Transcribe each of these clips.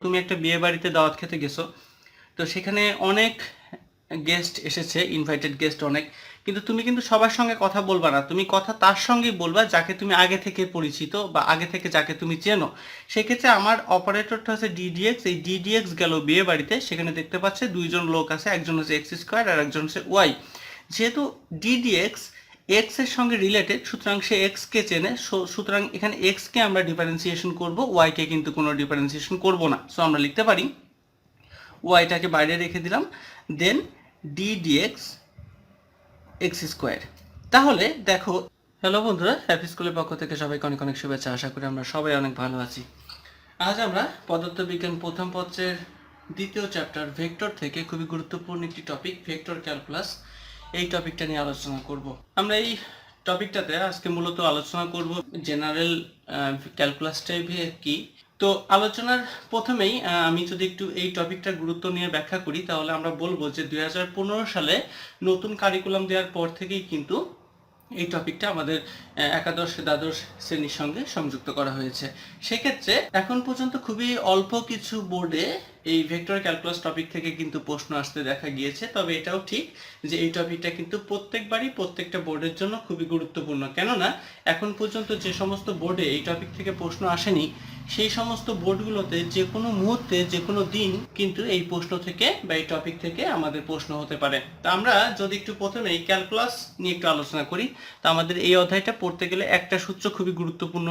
তুমি একটা বিয়ে বাড়িতে দাওয়াত খেতে গেছো, তো সেখানে অনেক গেস্ট এসেছে, ইনভাইটেড গেস্ট অনেক, কিন্তু তুমি কিন্তু সবার সঙ্গে কথা বলবা না, তুমি কথা তার সঙ্গেই বলবা যাকে তুমি আগে থেকে পরিচিত বা আগে থেকে যাকে তুমি চেনো। সেক্ষেত্রে আমার অপারেটরটা হচ্ছে ডিডিএক্স, এই ডিডিএক্স গেল বিয়ে বাড়িতে, সেখানে দেখতে পাচ্ছে দুইজন লোক আছে, একজন হচ্ছে এক্স স্কোয়ার আর একজন হচ্ছে ওয়াই। যেহেতু ডিডিএক্স এক্স এর সঙ্গে রিলেটেড, সুতরাং সে এক্স কে চেনে, সুতরাং এখানে এক্স কে আমরা ডিফারেন্সিয়েশন করব, ওয়াই কে কিন্তু কোনো ডিফারেন্সিয়েশন করব না। সো আমরা লিখতে পারি ওয়াইটাকে বাইরে রেখে দিলাম, then d dx x square. তাহলে দেখো, হ্যালো বন্ধুরা, হ্যাপি স্কুলের পক্ষ থেকে সবাইকে অনেক অনেক শুভেচ্ছা। আশা করি আমরা সবাই অনেক ভালো আছি। আজ আমরা পদার্থবিজ্ঞান প্রথম পত্রের দ্বিতীয় চ্যাপ্টার ভেক্টর থেকে খুবই গুরুত্বপূর্ণ একটি টপিক ভেক্টর ক্যালকুলাস, এই টপিকটা নিয়ে আলোচনা করব। আমরা এই টপিকটাতে আজকে মূলত আলোচনা করব জেনারেল ক্যালকুলাসটাই কি। তো আলোচনার প্রথমেই আমি যদি একটু এই টপিকটার গুরুত্ব নিয়ে ব্যাখ্যা করি, তাহলে আমরা বলবো যে 2015 সালে নতুন কারিকুলাম দেওয়ার পর থেকেই কিন্তু এই টপিকটা আমাদের একাদশ দ্বাদশ শ্রেণীর সঙ্গে সংযুক্ত করা হয়েছে। সেক্ষেত্রে এখন পর্যন্ত খুবই অল্প কিছু বোর্ডে এই ভেক্টর ক্যালকুলাস টপিক থেকে কিন্তু প্রশ্ন আসতে দেখা গিয়েছে, তবে এটাও ঠিক যে এই টপিকটা কিন্তু প্রত্যেকবারই প্রত্যেকটা বোর্ডের জন্য খুবই গুরুত্বপূর্ণ। কেননা এখন পর্যন্ত যে সমস্ত বোর্ডে এই টপিক থেকে প্রশ্ন আসেনি, সেই সমস্ত বোর্ডগুলোতে যে কোনো মুহূর্তে যে কোনো দিন কিন্তু এই প্রশ্ন থেকে বা এই টপিক থেকে আমাদের প্রশ্ন হতে পারে। তা আমরা যদি একটু প্রথমে এই ক্যালকুলাস নিয়ে একটু আলোচনা করি, তা আমাদের এই অধ্যায়টা পড়তে গেলে একটা সূত্র খুবই গুরুত্বপূর্ণ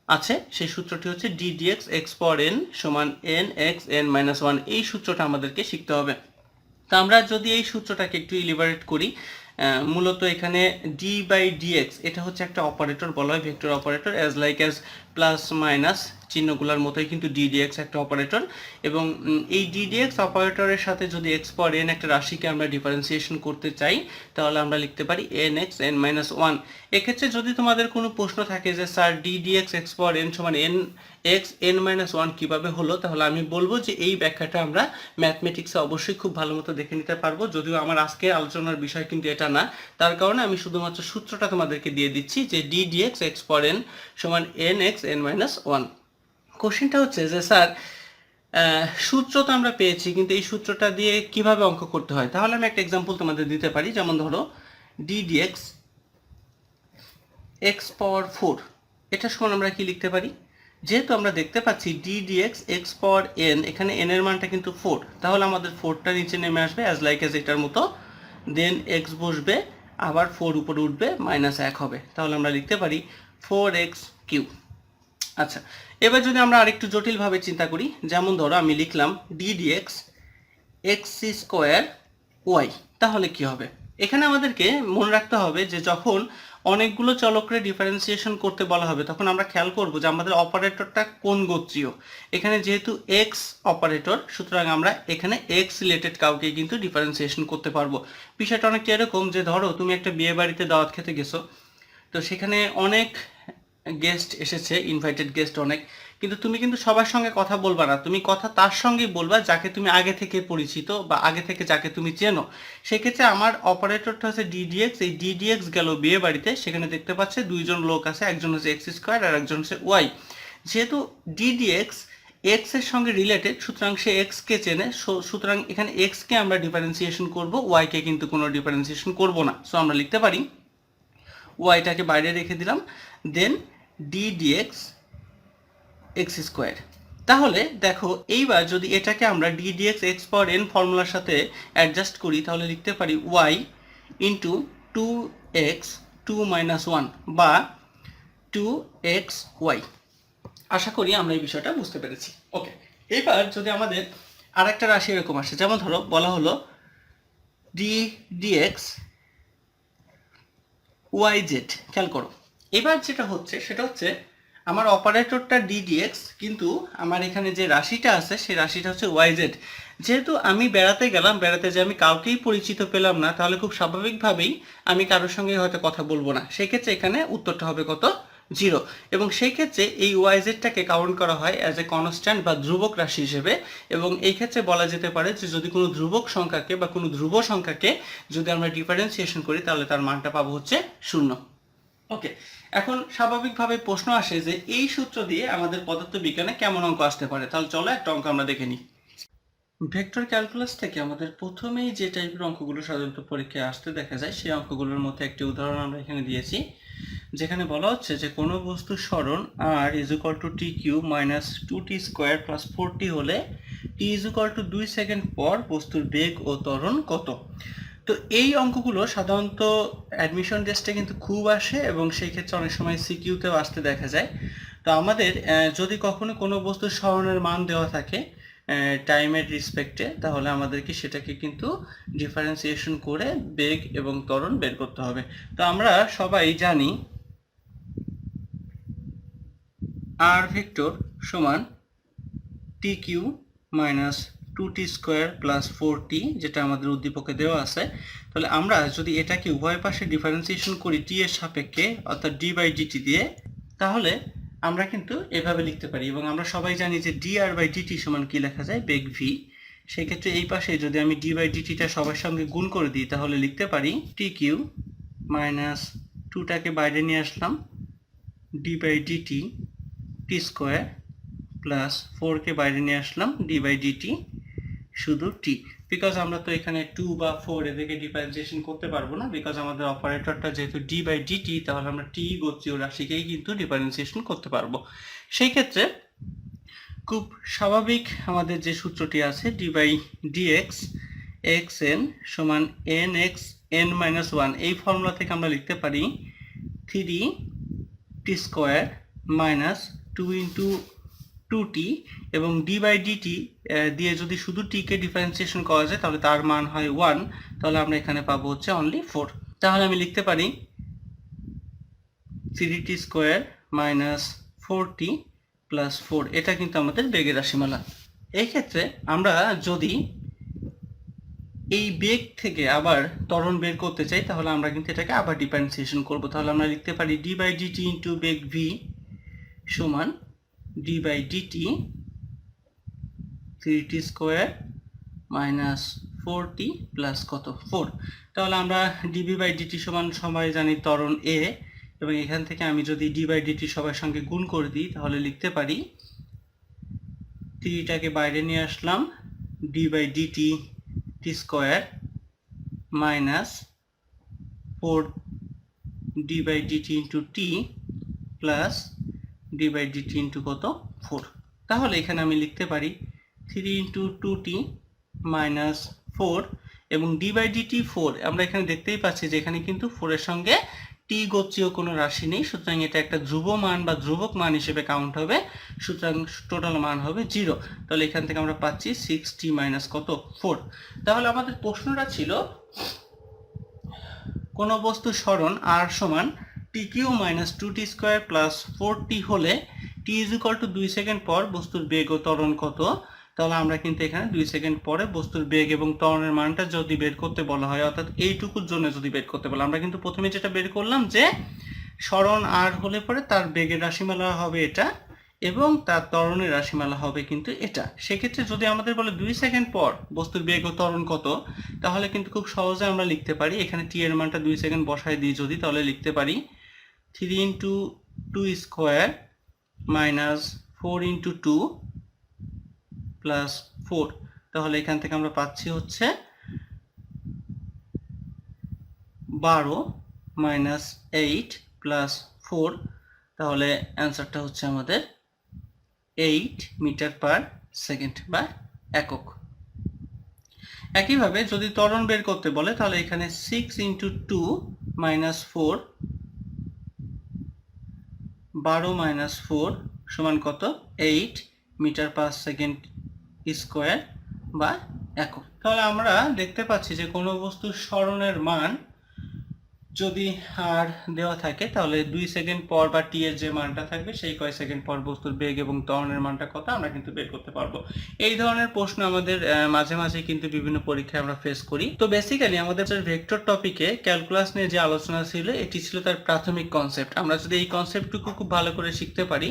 আছে, সেই সূত্রটি হচ্ছে D dx x power N সমান N x N minus one. এই সূত্রটা আমাদেরকে শিখতে হবে। তা আমরা যদি এই সূত্রটাকে একটু ইলিবারেট করি, মূলত এখানে ডি বাই ডিএক্স এটা হচ্ছে একটা অপারেটর, বলা হয় vector operator, as like as plus minus চিহ্নগুলোর মতোই কিন্তু ডিডিএক্স একটা অপারেটর। এবং এই ডিডিএক্স অপারেটরের সাথে যদি এক্স পাওয়ার এন একটা রাশিকে আমরা ডিফারেন্সিয়েশন করতে চাই, তাহলে আমরা লিখতে পারি N x N minus one. এক্ষেত্রে যদি তোমাদের কোনো প্রশ্ন থাকে যে sir ddx x power N সমান N x N minus one কীভাবে হলো, তাহলে আমি বলবো যে এই ব্যাখ্যাটা আমরা ম্যাথমেটিক্সে অবশ্যই খুব ভালো মতো দেখে নিতে পারবো, যদিও আমার আজকে আলোচনার বিষয় কিন্তু এটা না। তার কারণে আমি শুধুমাত্র সূত্রটা তোমাদেরকে দিয়ে দিচ্ছি যে D dx x power N সমান N x N minus one. কোশ্চেনটা হচ্ছে যে স্যার সূত্র তো আমরা পেয়েছি, কিন্তু এই সূত্রটা দিয়ে কিভাবে অঙ্ক করতে হয়। তাহলে আমি একটা এক্সাম্পল তোমাদের দিতে পারি, যেমন ধরো d dx x power four, এটা সমান আমরা কি লিখতে পারি, যেহেতু আমরা দেখতে পাচ্ছি D dx x power N, এখানে এন এর মানটা কিন্তু ফোর, তাহলে আমাদের ফোরটা নিচে নেমে আসবে অ্যাজ লাইক অ্যাজ এটার মতো, দেন এক্স বসবে, আবার ফোর উপরে উঠবে, মাইনাস এক হবে, তাহলে আমরা লিখতে পারি ফোর এক্স কিউ। আচ্ছা, এবার যদি আমরা আরেকটু জটিলভাবে চিন্তা করি, যেমন ধরো আমি লিখলাম d dx x square y, তাহলে কি হবে। এখানে আমাদেরকে মনে রাখতে হবে যে যখন অনেকগুলো চলকের ডিফারেন্সিয়েশন করতে বলা হবে, তখন আমরা খেয়াল করব যে আমাদের অপারেটরটা কোন গোত্রীয়। এখানে যেহেতু এক্স অপারেটর, সুতরাং আমরা এখানে এক্স রিলেটেড কাউকে কিন্তু ডিফারেন্সিয়েশন করতে পারবো। বিষয়টা অনেকটা এরকম যে ধরো তুমি একটা বিয়ে বাড়িতে দাওয়াত খেতে গেছো, তো সেখানে অনেক গেস্ট এসেছে, ইনভাইটেড গেস্ট অনেক, কিন্তু তুমি কিন্তু সবার সঙ্গে কথা বলবা না, তুমি কথা তার সঙ্গেই বলবা যাকে তুমি আগে থেকে পরিচিত বা আগে থেকে যাকে তুমি চেনো। সেক্ষেত্রে আমার অপারেটরটা হচ্ছে ডিডিএক্স, এই ডিডিএক্স গেল বিয়ে বাড়িতে, সেখানে দেখতে পাচ্ছে দুইজন লোক আছে, একজন হচ্ছে এক্স স্কোয়ার আর একজন হচ্ছে ওয়াই। যেহেতু ডিডিএক্স এক্স এর সঙ্গে রিলেটেড, সুতরাং সে এক্স কে চেনে, সুতরাং এখানে এক্স কে আমরা ডিফারেন্সিয়েশন করব, ওয়াই কে কিন্তু কোনো ডিফারেন্সিয়েশন করব না। সো আমরা লিখতে পারি ওয়াইটাকে বাইরে রেখে দিলাম, then d dx x square. তাহলে দেখো, এইবার যদি এটাকে আমরা d dx x power n ফর্মুলার সাথে অ্যাডজাস্ট করি, তাহলে লিখতে পারি y into two x two minus one বা টু এক্স ওয়াই। আশা করি আমরা এই বিষয়টা বুঝতে পেরেছি। ওকে, এবার যদি আমাদের আর একটা রাশি এরকম আসে, যেমন ধরো বলা হলো ডি ডিএক্স ওয়াই জেড, খেয়াল করো। এবার যেটা হচ্ছে সেটা হচ্ছে আমার অপারেটরটা ডিডিএক্স, কিন্তু আমার এখানে যে রাশিটা আছে সেই রাশিটা হচ্ছে ওয়াই জেড। যেহেতু আমি বেড়াতে গেলাম, বেড়াতে যে আমি কাউকেই পরিচিত পেলাম না, তাহলে খুব স্বাভাবিকভাবেই আমি কারোর সঙ্গে হয়তো কথা বলবো না। সেক্ষেত্রে এখানে উত্তরটা হবে কত, জিরো। এবং সেই ক্ষেত্রে এই ওয়াই জেডটাকে কাউন্ট করা হয় অ্যাজ এ কনস্ট্যান্ট বা ধ্রুবক রাশি হিসেবে। এবং এই ক্ষেত্রে বলা যেতে পারে যে যদি কোনো ধ্রুবক সংখ্যাকে বা কোনো ধ্রুব সংখ্যাকে যদি আমরা ডিফারেন্সিয়েশন করি, তাহলে তার মানটা পাবো হচ্ছে শূন্য। ওকে, এখন স্বাভাবিকভাবে প্রশ্ন আসে যে এই সূত্র দিয়ে আমাদের পদার্থবিজ্ঞানে কেমন অঙ্ক আসতে পারে। তাহলে চলো একটা অঙ্ক আমরা দেখে নিই। ভেক্টর ক্যালকুলাস থেকে আমাদের প্রথমেই যে টাইপের অঙ্কগুলো সাধারণত পরীক্ষায় আসতে দেখা যায় সেই অঙ্কগুলোর মধ্যে একটি উদাহরণ আমরা এখানে দিয়েছি, যেখানে বলা হচ্ছে যে কোনো বস্তুর সরণ r = t³ - 2t² + 4t হলে t = 2 সেকেন্ড পর বস্তুর বেগ ও ত্বরণ কত। তো এই অঙ্কগুলো সাধারণত অ্যাডমিশন টেস্টে কিন্তু খুব আসে এবং সেই ক্ষেত্রে অনেক সময় সিকিউতেও আসতে দেখা যায়। তো আমাদের যদি কখনো কোনো বস্তুর সরণের মান দেওয়া থাকে টাইমের রিসপেক্টে, তাহলে আমাদেরকে সেটাকে কিন্তু ডিফারেন্সিয়েশন করে বেগ এবং ত্বরণ বের করতে হবে। তো আমরা সবাই জানি r ভেক্টর সমান t³ - 2t² + 4t, যেটা আমাদের উদ্দীপকে দেওয়া আছে। তাহলে আমরা যদি এটাকে উভয় পাশে ডিফারেন্সিয়েশন করি t এর সাপেক্ষে অর্থাৎ d/dt দিয়ে, তাহলে আমরা কিন্তু এভাবে লিখতে পারি। এবং আমরা সবাই জানি যে dr/dt সমান কি লেখা যায়, বেগ v। সেই ক্ষেত্রে এই পাশে যদি আমি d/dt-টা সবার সঙ্গে গুণ করে দিই, তাহলে লিখতে পারি t³ - 2টাকে বাইরে নিয়ে আসলাম, d/dt t² প্লাস 4কে বাইরে নিয়ে আসলাম, d/dt শুধু t। বিকজ আমরা তো এখানে 2 বা 4 এদেরকে ডিফারেন্সিয়েশন করতে পারবো না, বিকজ আমাদের অপারেটরটা যেহেতু d/dt, তাহলে আমরা t গতীয় রাশিকেই কিন্তু ডিফারেন্সিয়েশন করতে পারবো। সেই ক্ষেত্রে খুব স্বাভাবিক আমাদের যে সূত্রটি আছে d/dx xn সমান nx n-1, এই ফর্মুলা থেকে আমরা লিখতে পারি 3t² - 2 × 2t, এবং d/dt দিয়ে যদি শুধু t কে ডিফারেন্সিয়েশন করা যায় তাহলে তার মান হয় 1, তাহলে আমরা এখানে পাবো হচ্ছে অনলি 4। তাহলে আমি লিখতে পারি 3t² - 4t + 4, এটা কিন্তু আমাদের বেগের রাশিমালা। এই ক্ষেত্রে আমরা যদি এই বেগ থেকে আবার ত্বরণ বের করতে চাই, তাহলে আমরা কিন্তু এটাকে আবার ডিফারেন্সিয়েশন করব। তাহলে আমরা লিখতে পারি d/dt × বেগ v সমান d/dt 3t² - 4t প্লাস কত 4। তাহলে আমরা dv/dt সমান সবাই জানি ত্বরণ a, এবং এখান থেকে আমি যদি d/dt সবার সঙ্গে গুণ করে দিই, তাহলে লিখতে পারি 3টাকে বাইরে নিয়ে আসলাম, d/dt t² minus 4 d/dt × t plus d/dt × কত 4। তাহলে এখানে আমি লিখতে পারি 3 × 2t - 4, এবং d/dt 4 আমরা এখানে দেখতেই পাচ্ছি যে এখানে কিন্তু 4 এর সঙ্গে t গোত্রীয় কোনো রাশি নেই, সুতরাং এটা একটা ধ্রুব মান বা ধ্রুবক মান হিসেবে কাউন্ট হবে, সুতরাং টোটাল মান হবে 0। তাহলে এখান থেকে আমরা পাচ্ছি 6t - কত 4। তাহলে আমাদের প্রশ্নটা ছিল কোনো বস্তুর সরণ r সমান t³ - 2t² + 4t হলে t = 2 সেকেন্ড পর বস্তুর বেগ ও ত্বরণ কত। তাহলে আমরা কিন্তু এখানে 2 সেকেন্ড পরে বস্তুর বেগ এবং ত্বরণের মানটা যদি বের করতে বলা হয়, অর্থাৎ এইটুকুর জন্য যদি বের করতে বলা, আমরা কিন্তু প্রথমে যেটা বের করলাম যে সরণ r হলে পরে তার বেগের রাশিমালা হবে এটা এবং তার ত্বরণের রাশিমালা হবে কিন্তু এটা। সেক্ষেত্রে যদি আমাদের বলে 2 সেকেন্ড পর বস্তুর বেগ ও ত্বরণ কত, তাহলে কিন্তু খুব সহজে আমরা লিখতে পারি, এখানে t এর মানটা 2 সেকেন্ড বসায় দিই যদি, তাহলে লিখতে পারি 3 × 2² - 4 × 2 প্লাস 4। তাহলে এখান থেকে আমরা পাচ্ছি হচ্ছে 12 - 8 প্লাস 4। তাহলে অ্যান্সারটা হচ্ছে আমাদের 8 মিটার/সেকেন্ড বা একক। একইভাবে যদি ত্বরণ বের করতে বলে, তাহলে এখানে 6 × 2 - 4 12 - 4 সমান কত 8 মিটার/সেকেন্ড স্কোয়ার বা একক। তাহলে আমরা দেখতে পাচ্ছি যে কোনো বস্তুর সরণের মান যদি আর দেওয়া থাকে, তাহলে 2 সেকেন্ড পর বা t এর যে মানটা থাকবে সেই কয় সেকেন্ড পর বস্তুর বেগ এবং ত্বরণের মানটা কত আমরা কিন্তু বের করতে পারবো। এই ধরনের প্রশ্ন আমাদের মাঝে মাঝে কিন্তু বিভিন্ন পরীক্ষায় আমরা ফেস করি। তো বেসিক্যালি আমাদের ভেক্টর টপিকে ক্যালকুলাস নিয়ে যে আলোচনা ছিল, এটি ছিল তার প্রাথমিক কনসেপ্ট। আমরা যদি এই কনসেপ্টটুকু খুব ভালো করে শিখতে পারি,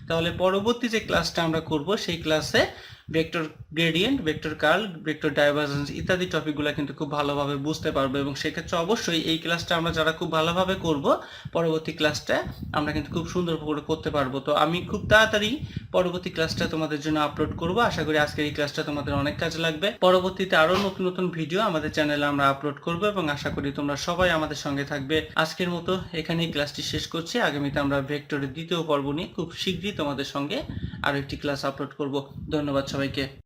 তাহলে পরবর্তী যে ক্লাসটা আমরা করব সেই ক্লাসে vector gradient, vector curl, vector divergence ইত্যাদি টপিকগুলো কিন্তু খুব ভালোভাবে বুঝতে পারবো। এবং সেক্ষেত্রে অবশ্যই এই ক্লাসটা আমরা যারা খুব ভালোভাবে করব, পরবর্তী ক্লাসটা আমরা কিন্তু খুব সুন্দর করে করতে পারবো। তো আমি খুব তাড়াতাড়ি পরবর্তী ক্লাসটা তোমাদের জন্য আপলোড করব। আশা করি আজকের এই ক্লাসটা তোমাদের অনেক কাজে লাগবে। পরবর্তীতে আরো নতুন নতুন ভিডিও আমাদের চ্যানেলে আমরা আপলোড করব এবং আশা করি তোমরা সবাই আমাদের সঙ্গে থাকবে। আজকের মতো এখানেই ক্লাসটি শেষ করছি। আগামীতে আমরা ভেক্টরের দ্বিতীয় পর্ব নিয়ে খুব শীঘ্রই তোমাদের সঙ্গে আরো একটি ক্লাস আপলোড করব। ধন্যবাদ সবাইকে।